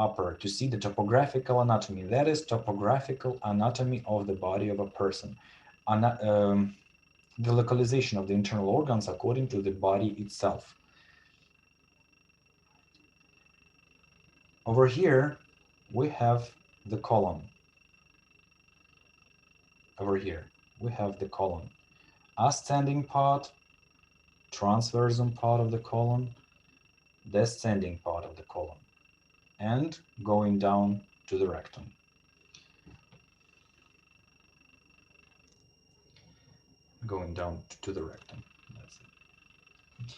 upper to see the topographical anatomy. That is topographical anatomy of the body of a person. The localization of the internal organs according to the body itself. Over here, we have the colon. Over here, we have the colon. Ascending part, transversum part of the colon, descending part of the colon, and going down to the rectum. Going down to the rectum. That's it.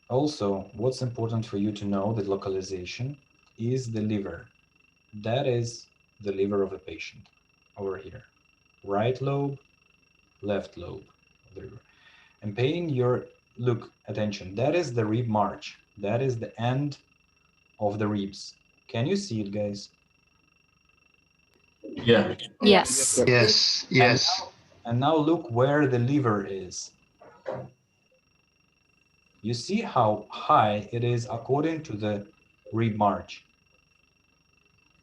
Also, what's important for you to know, the localization is the liver. That is the liver of the patient over here. Right lobe, left lobe of the liver. And paying your attention, that is the rib march. That is the end of the ribs. Can you see it, guys? Yeah. Yes. Yes, yes. And now look where the liver is. You see how high it is according to the rib march.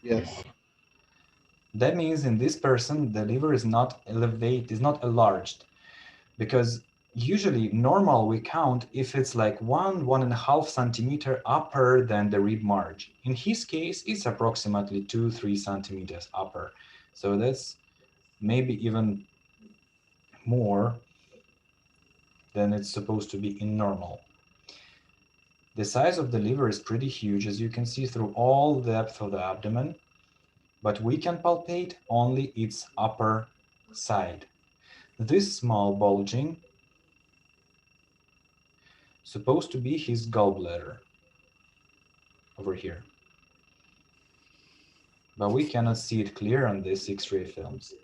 Yes. That means in this person, the liver is not elevated, is not enlarged, because usually normal we count if it's like 1.5 centimeter upper than the rib march. In his case, it's approximately 2-3 centimeters upper. So that's maybe even more than it's supposed to be in normal. The size of the liver is pretty huge, as you can see through all the depth of the abdomen, but we can palpate only its upper side. This small bulging supposed to be his gallbladder over here. But we cannot see it clear on these X-ray films.